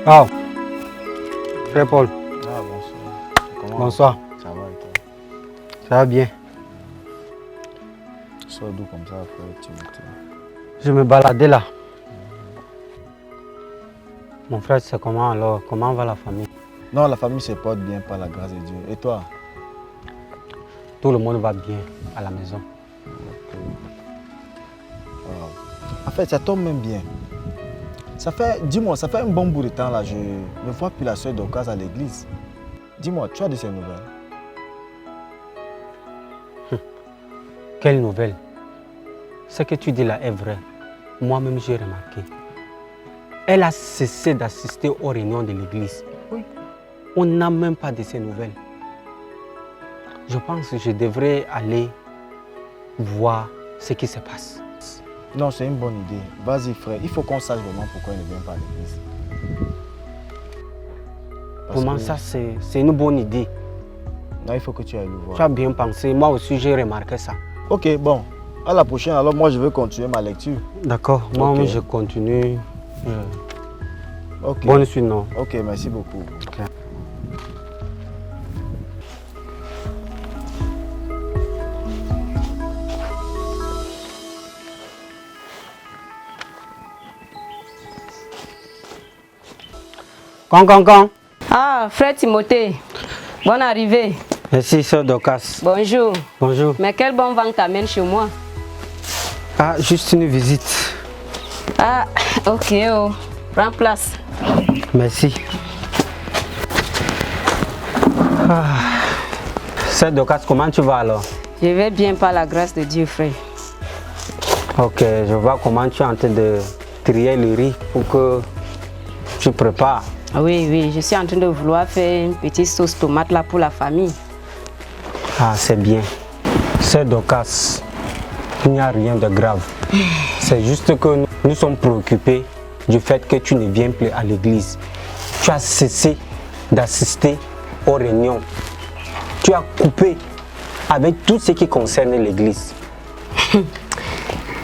Ah, frère Paul. Ah, bonsoir. Comment Bonsoir. Ça va et toi? Ça va bien. Sois doux comme ça, frère Timothée. Je me baladais là. Mon frère, c'est comment alors? Comment va la famille? Non, la famille se porte bien par la grâce de Dieu. Et toi? Tout le monde va bien à la maison. Wow. En fait, ça tombe même bien. Dis-moi, ça fait un bon bout de temps là, je ne vois plus la soeur Dorcas à l'église. Dis-moi, tu as de ces nouvelles? Quelle nouvelle? Ce que tu dis là est vrai. Moi-même, j'ai remarqué. Elle a cessé d'assister aux réunions de l'église. Oui. On n'a même pas de ces nouvelles. Je pense que je devrais aller voir ce qui se passe. Non, c'est une bonne idée. Vas-y frère, il faut qu'on sache vraiment pourquoi elle ne vient pas à l'église. Comment ça, c'est une bonne idée? Non, il faut que tu ailles le voir. Tu as bien pensé, moi aussi j'ai remarqué ça. Ok, bon. À la prochaine, alors moi je vais continuer ma lecture. D'accord, moi Ok. je continue. Ok. Bonne suite, non? Ok, merci beaucoup. Ok. Quand. Ah, frère Timothée, bonne arrivée. Merci, sœur Dorcas. Bonjour. Bonjour. Mais quel bon vent t'amène chez moi? Ah, juste une visite. Ah, ok, oh. Prends place. Merci. Sœur Dorcas, comment tu vas alors? Je vais bien par la grâce de Dieu, frère. Ok, je vois comment tu es en train de trier le riz pour que tu prépares. Oui, je suis en train de vouloir faire une petite sauce tomate là pour la famille. Ah, c'est bien. Sœur Dorcas, il n'y a rien de grave. C'est juste que nous sommes préoccupés du fait que tu ne viens plus à l'église. Tu as cessé d'assister aux réunions. Tu as coupé avec tout ce qui concerne l'église.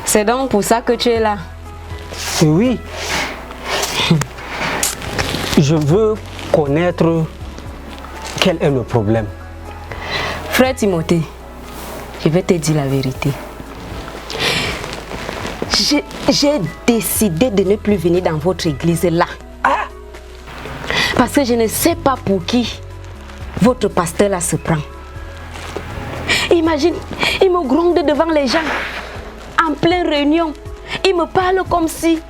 C'est donc pour ça que tu es là. Oui. Je veux connaître quel est le problème. Frère Timothée, je vais te dire la vérité. J'ai décidé de ne plus venir dans votre église là. Parce que je ne sais pas pour qui votre pasteur là se prend. Imagine, il me gronde devant les gens, en pleine réunion. Il me parle comme si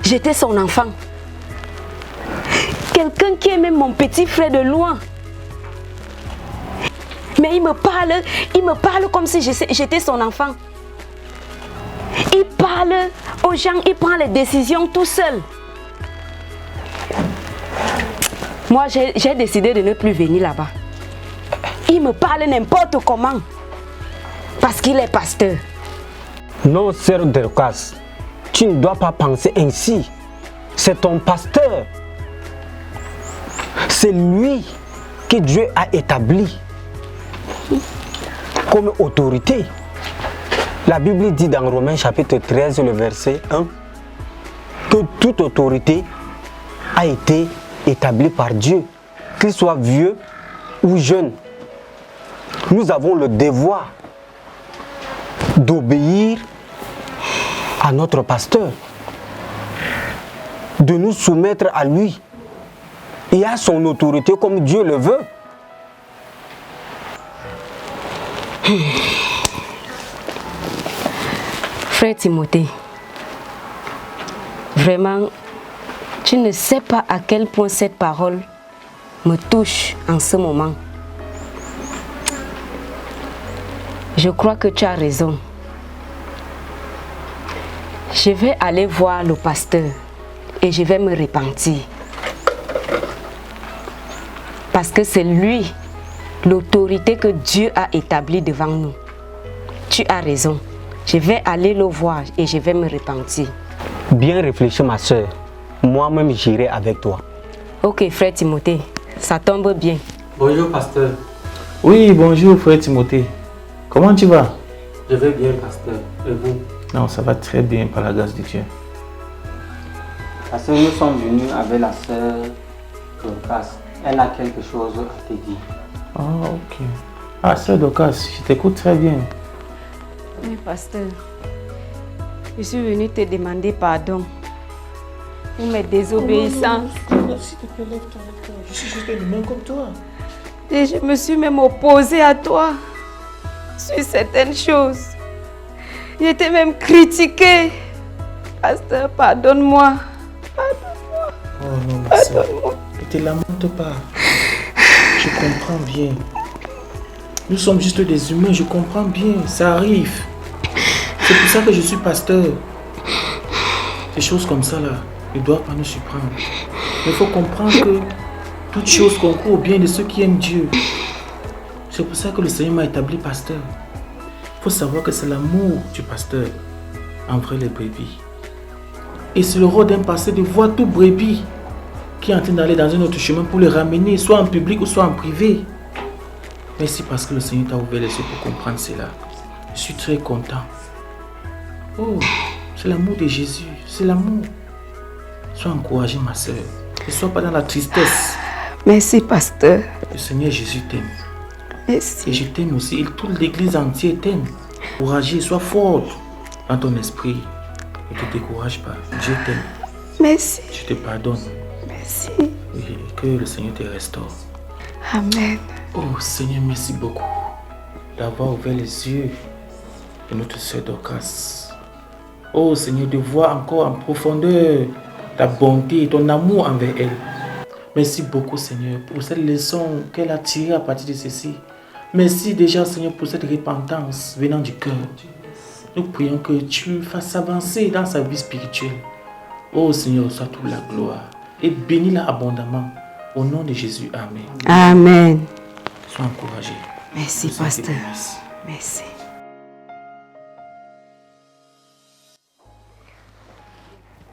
j'étais son enfant. Quelqu'un qui est même mon petit frère de loin. Mais il me parle comme si j'étais son enfant. Il parle aux gens, il prend les décisions tout seul. Moi, j'ai décidé de ne plus venir là-bas. Il me parle n'importe comment. Parce qu'il est pasteur. Non, sœur Dorcas, tu ne dois pas penser ainsi. C'est ton pasteur. C'est lui que Dieu a établi comme autorité. La Bible dit dans Romains chapitre 13, le verset 1, que toute autorité a été établie par Dieu, qu'il soit vieux ou jeune. Nous avons le devoir d'obéir à notre pasteur, de nous soumettre à lui et à son autorité comme Dieu le veut. Frère Timothée, vraiment, tu ne sais pas à quel point cette parole me touche en ce moment. Je crois que tu as raison. Je vais aller voir le pasteur et je vais me repentir. Parce que c'est lui, l'autorité que Dieu a établie devant nous. Tu as raison. Je vais aller le voir et je vais me repentir. Bien réfléchi, ma soeur. Moi-même, j'irai avec toi. Ok, frère Timothée, ça tombe bien. Bonjour, pasteur. Oui, bonjour frère Timothée. Comment tu vas? Je vais bien, pasteur. Et vous? Non, ça va très bien par la grâce de Dieu. Parce que nous sommes venus avec la sœur Dorcas. Elle a quelque chose à te dire. Ah, ok. Ah, sœur Dorcas, je t'écoute très bien. Oui, pasteur. Je suis venue te demander pardon pour mes désobéissances. S'il te plaît, lève-toi. Je suis juste un humain comme toi. Et je me suis même opposée à toi sur certaines choses. J'ai été même critiquée. Pasteur, pardonne-moi. Oh non, ma sœur. Ne te lamente pas. Je comprends bien. Nous sommes juste des humains, je comprends bien. Ça arrive. C'est pour ça que je suis pasteur. Des choses comme ça, là, ne doivent pas nous surprendre. Mais il faut comprendre que toute chose concourt au bien de ceux qui aiment Dieu. C'est pour ça que le Seigneur m'a établi pasteur. Il faut savoir que c'est l'amour du pasteur envers les brebis. Et c'est le rôle d'un pasteur de voir tout brebis qui est en train d'aller dans un autre chemin pour le ramener, soit en public ou soit en privé. Merci parce que le Seigneur t'a ouvert les yeux pour comprendre cela. Je suis très content. Oh, c'est l'amour de Jésus, c'est l'amour. Sois encouragée, ma soeur. Ne sois pas dans la tristesse. Merci, pasteur. Le Seigneur Jésus t'aime. Merci. Et je t'aime aussi. Et toute l'église entière t'aime. Couragez, sois forte dans ton esprit. Ne te décourage pas. Dieu t'aime. Merci. Je te pardonne. Merci. Et que le Seigneur te restaure. Amen. Oh Seigneur, merci beaucoup d'avoir ouvert les yeux de notre sœur Dorcas. Oh Seigneur, de voir encore en profondeur ta bonté et ton amour envers elle. Merci beaucoup Seigneur pour cette leçon qu'elle a tirée à partir de ceci. Merci déjà Seigneur pour cette repentance venant du cœur. Nous prions que tu fasses avancer dans sa vie spirituelle. Oh Seigneur, sois toute la gloire et bénis-la abondamment. Au nom de Jésus, Amen. Amen. Sois encouragé. Merci, Que ça te pasteur. bénisse. Merci.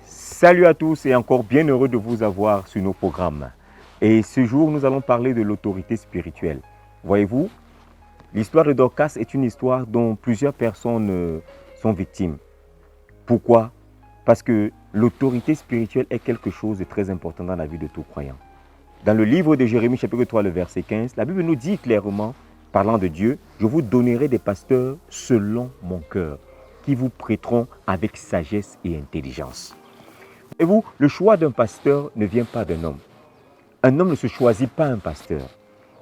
Salut à tous et encore bien heureux de vous avoir sur nos programmes. Et ce jour, nous allons parler de l'autorité spirituelle. Voyez-vous, l'histoire de Dorcas est une histoire dont plusieurs personnes sont victimes. Pourquoi? Parce que l'autorité spirituelle est quelque chose de très important dans la vie de tout croyant. Dans le livre de Jérémie, chapitre 3, le verset 15, la Bible nous dit clairement, parlant de Dieu, « Je vous donnerai des pasteurs selon mon cœur, qui vous prêteront avec sagesse et intelligence. » Et vous, le choix d'un pasteur ne vient pas d'un homme. Un homme ne se choisit pas un pasteur.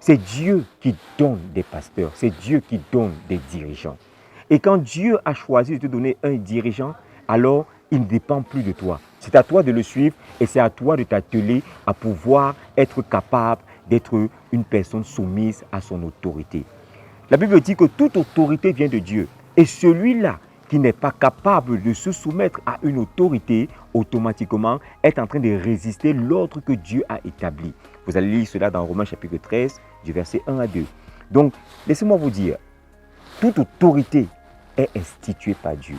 C'est Dieu qui donne des pasteurs, c'est Dieu qui donne des dirigeants. Et quand Dieu a choisi de te donner un dirigeant, alors il ne dépend plus de toi. C'est à toi de le suivre et c'est à toi de t'atteler à pouvoir être capable d'être une personne soumise à son autorité. La Bible dit que toute autorité vient de Dieu. Et celui-là qui n'est pas capable de se soumettre à une autorité, automatiquement est en train de résister l'ordre que Dieu a établi. Vous allez lire cela dans Romains chapitre 13, du verset 1 à 2. Donc, laissez-moi vous dire, toute autorité est instituée par Dieu.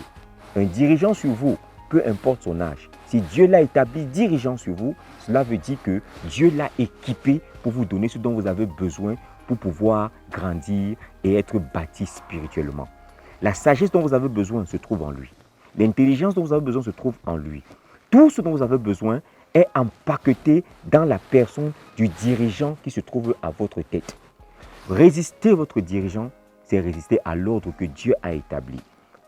Un dirigeant sur vous, peu importe son âge, si Dieu l'a établi dirigeant sur vous, cela veut dire que Dieu l'a équipé pour vous donner ce dont vous avez besoin pour pouvoir grandir et être bâti spirituellement. La sagesse dont vous avez besoin se trouve en lui. L'intelligence dont vous avez besoin se trouve en lui. Tout ce dont vous avez besoin est empaqueté dans la personne du dirigeant qui se trouve à votre tête. Résister votre dirigeant, c'est résister à l'ordre que Dieu a établi.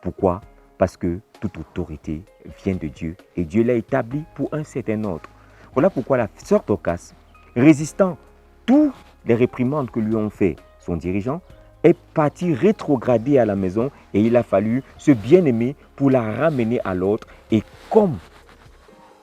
Pourquoi? Parce que toute autorité vient de Dieu et Dieu l'a établi pour un certain ordre. Voilà pourquoi la sœur Dorcas, résistant toutes les réprimandes que lui ont fait son dirigeant, est parti rétrograder à la maison et il a fallu ce bien-aimé pour la ramener à l'ordre. Et comme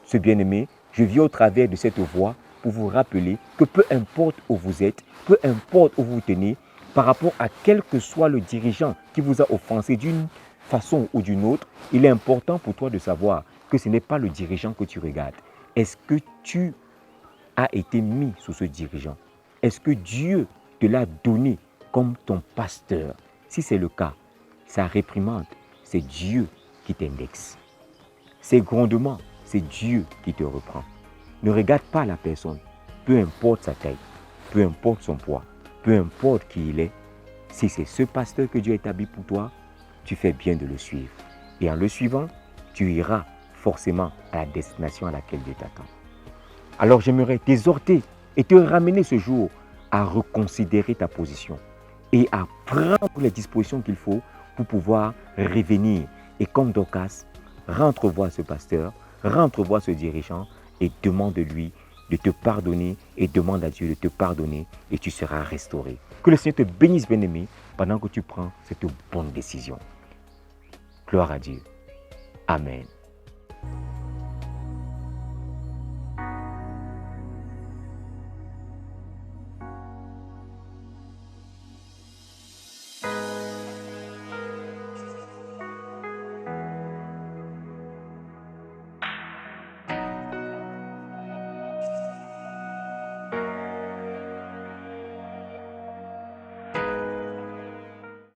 ce bien-aimé, je viens au travers de cette voix pour vous rappeler que peu importe où vous êtes, peu importe où vous vous tenez, par rapport à quel que soit le dirigeant qui vous a offensé d'une façon ou d'une autre, il est important pour toi de savoir que ce n'est pas le dirigeant que tu regardes. Est-ce que tu as été mis sous ce dirigeant? Est-ce que Dieu te l'a donné comme ton pasteur? Si c'est le cas, sa réprimande, c'est Dieu qui t'indexe. Ses grondements, c'est Dieu qui te reprend. Ne regarde pas la personne, peu importe sa taille, peu importe son poids, peu importe qui il est. Si c'est ce pasteur que Dieu a établi pour toi, tu fais bien de le suivre. Et en le suivant, tu iras forcément à la destination à laquelle Dieu t'attend. Alors j'aimerais t'exhorter et te ramener ce jour à reconsidérer ta position et à prendre les dispositions qu'il faut pour pouvoir revenir. Et comme Dorcas, rentre voir ce pasteur, rentre voir ce dirigeant et demande-lui de te pardonner et demande à Dieu de te pardonner et tu seras restauré. Que le Seigneur te bénisse, bien-aimé, pendant que tu prends cette bonne décision. Gloire à Dieu. Amen.